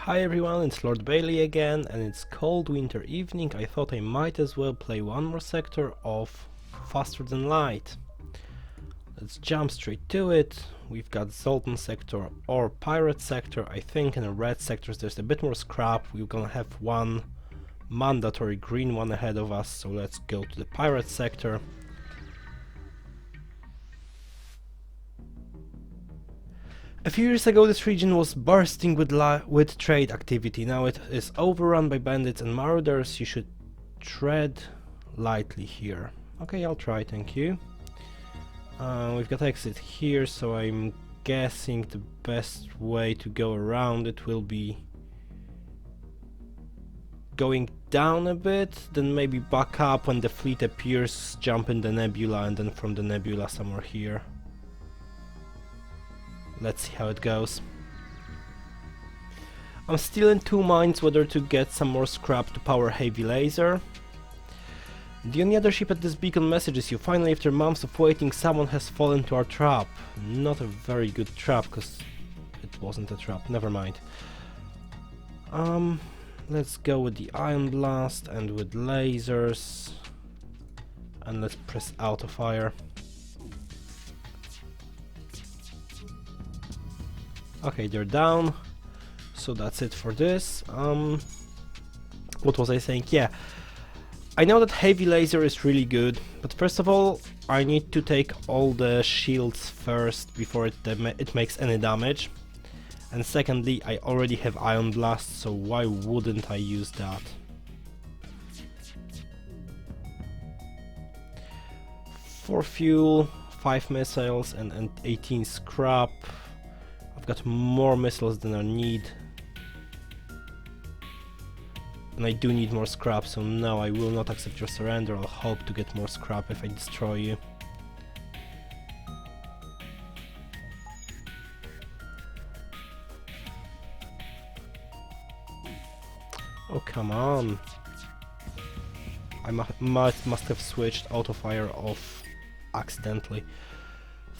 Hi everyone, it's Lord Bailey again, and it's cold winter evening. I thought I might as well play one more sector of Faster Than Light. Let's jump straight to it. We've got Zoltan sector or Pirate sector. I think in the red sectors there's a bit more scrap. We're gonna have one mandatory green one ahead of us, so let's go to the Pirate sector. A few years ago this region was bursting with trade activity. Now it is overrun by bandits and marauders. You should tread lightly here. Okay, I'll try, thank you. We've got exit here, so I'm guessing the best way to go around it will be going down a bit, then maybe back up when the fleet appears, jump in the nebula, and then from the nebula somewhere here. Let's see how it goes. I'm still in two minds whether to get some more scrap to power heavy laser. The only other ship at this beacon messages you. Finally, after months of waiting, someone has fallen to our trap. Not a very good trap, because it wasn't a trap. Never mind. Let's go with the Ion Blast and with lasers. And let's press auto fire. Okay, they're down, so that's it for this. What was I saying? Yeah, I know that heavy laser is really good, but first of all, I need to take all the shields first before it makes any damage. And secondly, I already have Ion Blast, so why wouldn't I use that? For fuel, 5 missiles and 18 scrap. Got more missiles than I need, and I do need more scrap, so no, I will not accept your surrender. I'll hope to get more scrap if I destroy you. Oh, come on. I must have switched auto fire off accidentally.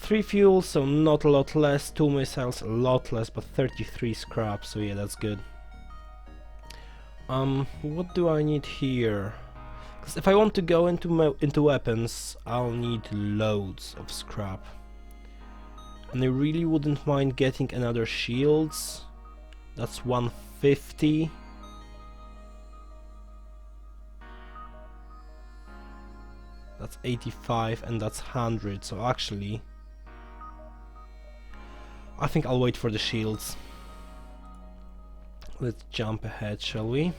3 fuel, so not a lot less, 2 missiles, a lot less, but 33 scrap, so yeah, that's good. What do I need here? Because if I want to go into weapons, I'll need loads of scrap. And I really wouldn't mind getting another shields. That's 150. That's 85, and that's 100, so actually I think I'll wait for the shields. Let's jump ahead, shall we?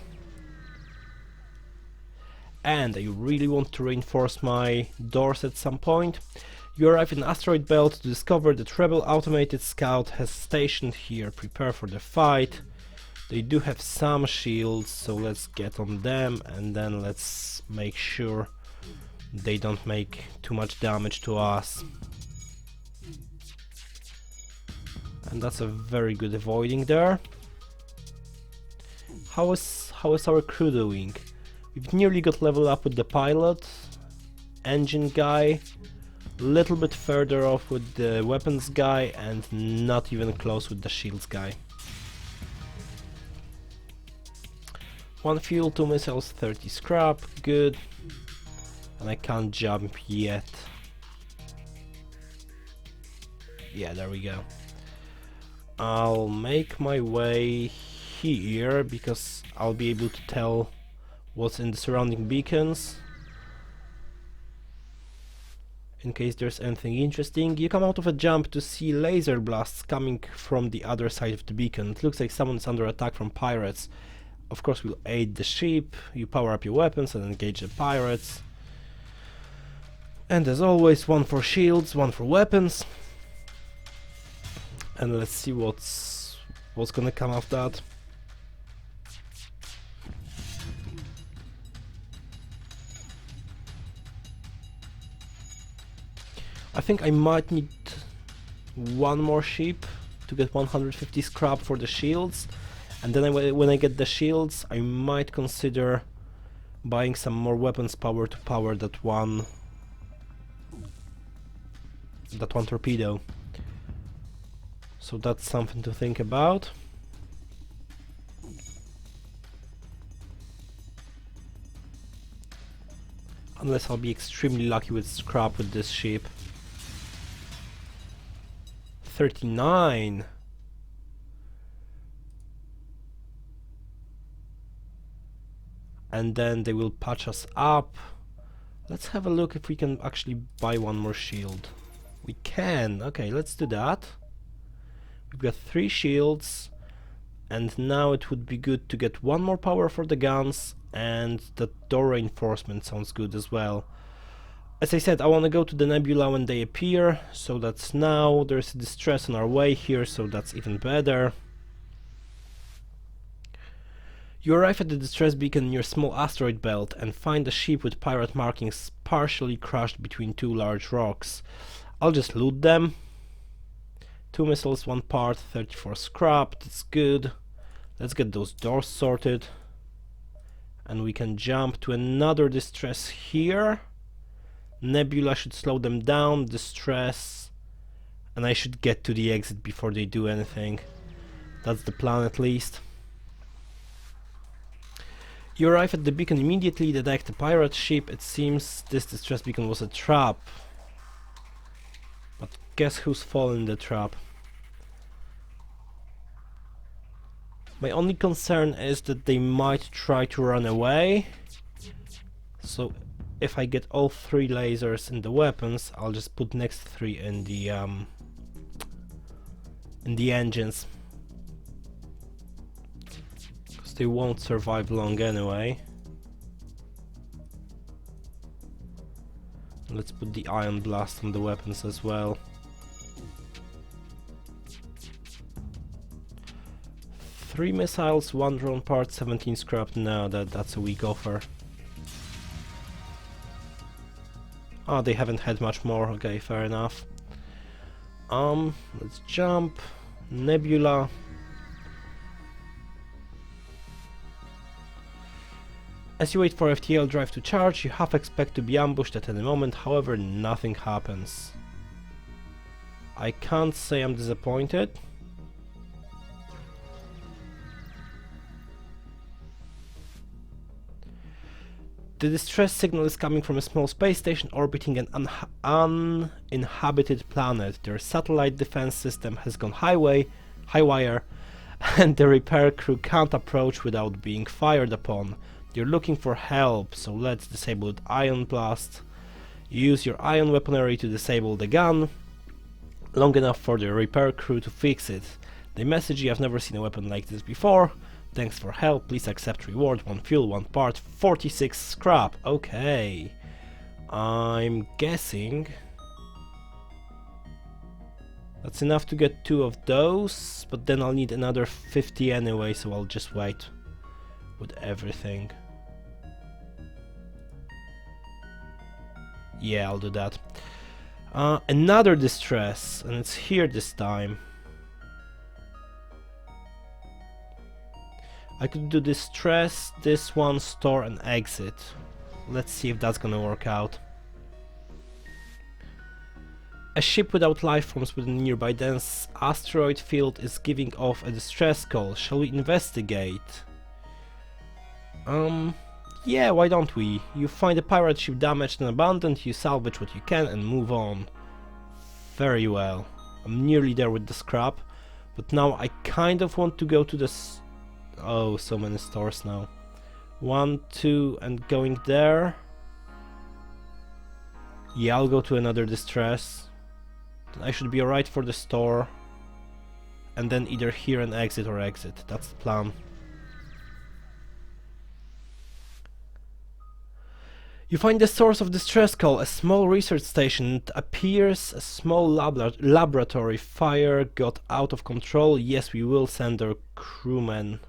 And I really want to reinforce my doors at some point. You arrive in Asteroid Belt to discover that Rebel Automated Scout has stationed here. Prepare for the fight. They do have some shields, so let's get on them, and then let's make sure they don't make too much damage to us. And that's a very good avoiding there. How is our crew doing? We've nearly got level up with the pilot, engine guy, little bit further off with the weapons guy, and not even close with the shields guy. 1 fuel, 2 missiles, 30 scrap, good. And I can't jump yet. Yeah, there we go. I'll make my way here because I'll be able to tell what's in the surrounding beacons. In case there's anything interesting. You come out of a jump to see laser blasts coming from the other side of the beacon. It looks like someone's under attack from pirates. Of course, we'll aid the ship. You power up your weapons and engage the pirates. And as always, 1 for shields, 1 for weapons. And let's see what's gonna come of that. I think I might need 1 more ship to get 150 scrap for the shields, and then when I get the shields, I might consider buying some more weapons power to power that one torpedo. So that's something to think about. Unless I'll be extremely lucky with scrap with this ship. 39. And then they will patch us up. Let's have a look if we can actually buy one more shield. We can. Okay, let's do that. We've got 3 shields. And now it would be good to get one more power for the guns, and the door reinforcement sounds good as well. As I said, I want to go to the nebula when they appear, so that's now. There's a distress on our way here, so that's even better. You arrive at the distress beacon near a small asteroid belt and find a ship with pirate markings partially crushed between 2 large rocks. I'll just loot them. 2 missiles, 1 part, 34 scrap, that's good. Let's get those doors sorted. And we can jump to another distress here. Nebula should slow them down, distress. And I should get to the exit before they do anything. That's the plan at least. You arrive at the beacon immediately, detect a pirate ship. It seems this distress beacon was a trap. But guess who's fallen in the trap? My only concern is that they might try to run away. So if I get all 3 lasers in the weapons, I'll just put next 3 in the engines. Because they won't survive long anyway. Let's put the ion blast on the weapons as well. 3 missiles, 1 drone part, 17 scrap. No, that's a weak offer. Oh, they haven't had much more. Okay, fair enough. Let's jump. Nebula. As you wait for FTL drive to charge, you half expect to be ambushed at any moment, however, nothing happens. I can't say I'm disappointed. The distress signal is coming from a small space station orbiting an uninhabited planet. Their satellite defense system has gone highwire, and the repair crew can't approach without being fired upon. You're looking for help, so let's disable the ion blast. Use your ion weaponry to disable the gun, long enough for the repair crew to fix it. They message you, I've never seen a weapon like this before. Thanks for help, please accept reward, 1 fuel, 1 part, 46 scrap. Okay. I'm guessing that's enough to get 2 of those, but then I'll need another 50 anyway, so I'll just wait with everything. Yeah, I'll do that. Another distress, and it's here this time. I could do distress, this one, store and exit. Let's see if that's gonna work out. A ship without life forms within a nearby dense asteroid field is giving off a distress call. Shall we investigate? Yeah, why don't we? You find a pirate ship damaged and abandoned, you salvage what you can and move on. Very well. I'm nearly there with the scrap, but now I kind of want to go to the oh, so many stores now. 1, 2, and going there. Yeah, I'll go to another distress. I should be alright for the store. And then either here and exit or exit. That's the plan. You find the source of distress call, a small research station. It appears a small laboratory. Fire got out of control. Yes, we will send our crewmen.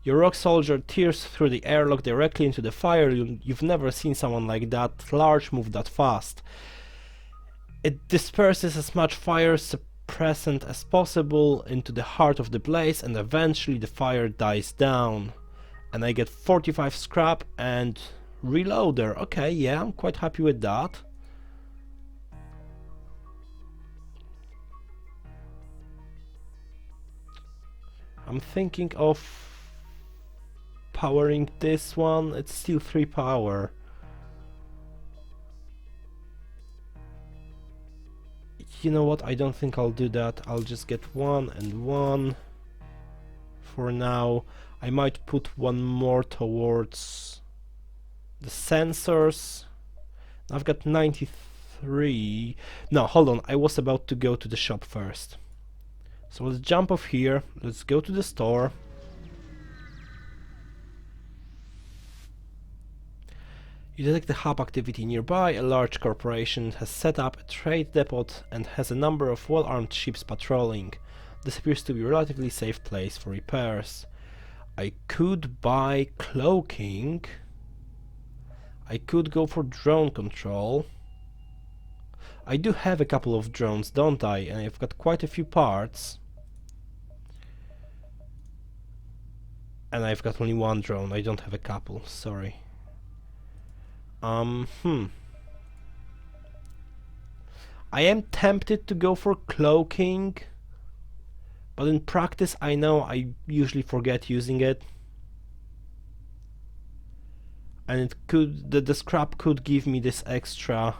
Your rock soldier tears through the airlock directly into the fire. You've never seen someone like that large move that fast. It disperses as much fire suppressant as possible into the heart of the blaze, and eventually the fire dies down. And I get 45 scrap and reloader. Okay, yeah, I'm quite happy with that. I'm thinking of powering this one. It's still 3 power. You know what, I don't think I'll do that. I'll just get 1 and 1 for now. I might put one more towards the sensors. I've got 93. No, hold on, I was about to go to the shop first. So let's jump off here, let's go to the store. You detect the hub activity nearby. A large corporation has set up a trade depot and has a number of well-armed ships patrolling. This appears to be a relatively safe place for repairs. I could buy cloaking. I could go for drone control. I do have a couple of drones, don't I? And I've got quite a few parts. And I've got only one drone, I don't have a couple, sorry. I am tempted to go for cloaking, but in practice I know I usually forget using it. And it could, the scrap could give me this extra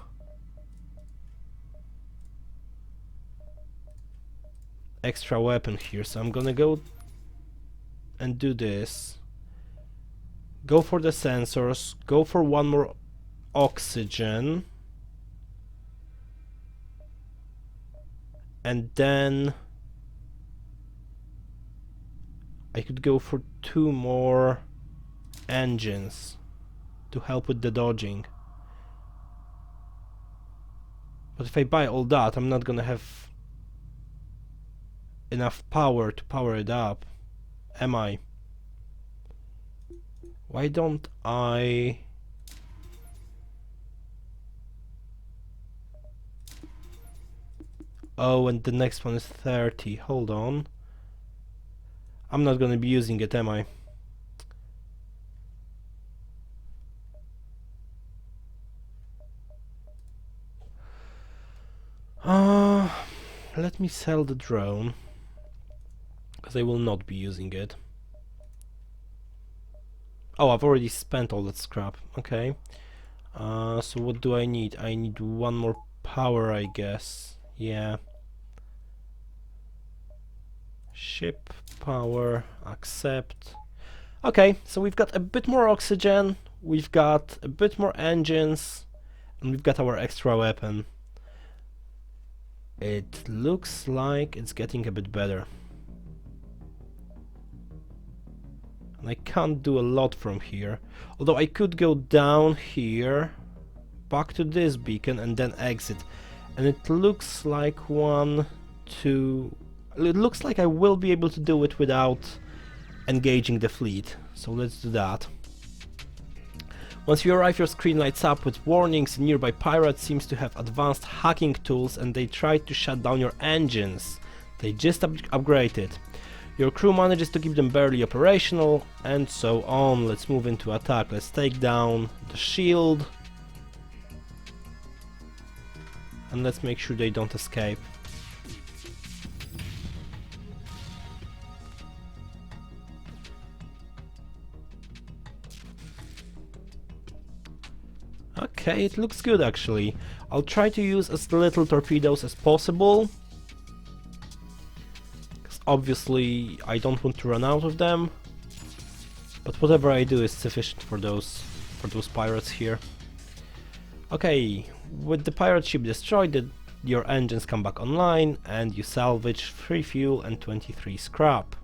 weapon here, so I'm gonna go and do this. Go for the sensors, go for one more oxygen, and then I could go for 2 more engines to help with the dodging. But if I buy all that, I'm not gonna have enough power to power it up, am I? Why don't I... Oh, and the next one is 30. Hold on. I'm not gonna be using it, am I? Let me sell the drone, because I will not be using it. Oh, I've already spent all that scrap. Okay. So what do I need? I need one more power, I guess. Yeah. Ship power, accept. Okay, so we've got a bit more oxygen, we've got a bit more engines, and we've got our extra weapon. It looks like it's getting a bit better. And I can't do a lot from here, although I could go down here, back to this beacon, and then exit. And it looks like 1, 2... It looks like I will be able to do it without engaging the fleet, so let's do that. Once you arrive, your screen lights up with warnings. A nearby pirate seems to have advanced hacking tools and they tried to shut down your engines. They just upgraded. Your crew manages to keep them barely operational, and so on. Let's move into attack. Let's take down the shield. And let's make sure they don't escape. Okay, it looks good actually. I'll try to use as little torpedoes as possible, because obviously I don't want to run out of them. But whatever I do is sufficient for those pirates here. Okay, with the pirate ship destroyed, your engines come back online and you salvage 3 fuel and 23 scrap.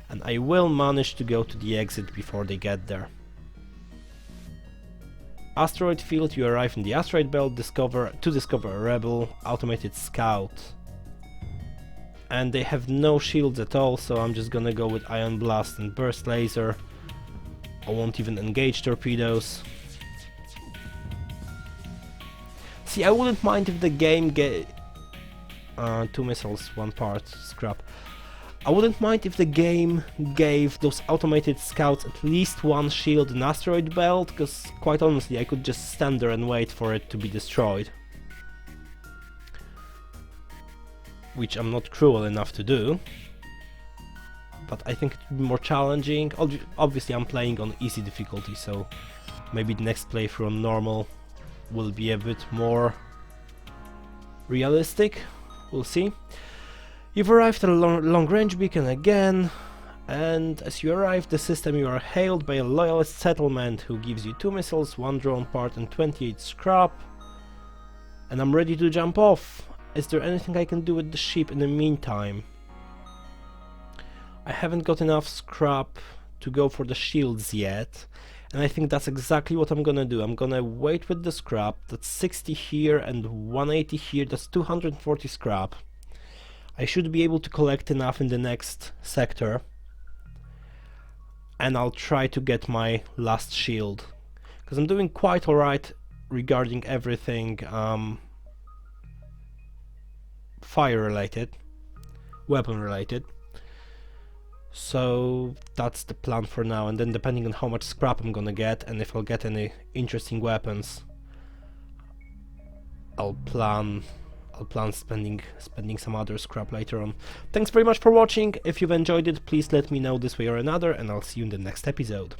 And I will manage to go to the exit before they get there. Asteroid field, you arrive in the asteroid belt to discover a rebel automated scout. And they have no shields at all, so I'm just gonna go with ion blast and burst laser. I won't even engage torpedoes. See, I wouldn't mind if the game 2 missiles, 1 part, scrap. I wouldn't mind if the game gave those automated scouts at least 1 shield in asteroid belt, because quite honestly I could just stand there and wait for it to be destroyed. Which I'm not cruel enough to do. But I think it would be more challenging. Obviously I'm playing on easy difficulty, so maybe the next playthrough on normal will be a bit more realistic. We'll see. You've arrived at a long-range beacon again, and as you arrive the system you are hailed by a loyalist settlement who gives you 2 missiles, 1 drone part and 28 scrap. And I'm ready to jump off. Is there anything I can do with the ship in the meantime? I haven't got enough scrap to go for the shields yet, and I think that's exactly what I'm gonna do. I'm gonna wait with the scrap. That's 60 here and 180 here, that's 240 scrap. I should be able to collect enough in the next sector, and I'll try to get my last shield, because I'm doing quite alright regarding everything fire related, weapon related. So that's the plan for now, and then depending on how much scrap I'm gonna get and if I'll get any interesting weapons, I'll plan spending some other scrap later on. Thanks very much for watching. If you've enjoyed it, please let me know this way or another, and I'll see you in the next episode.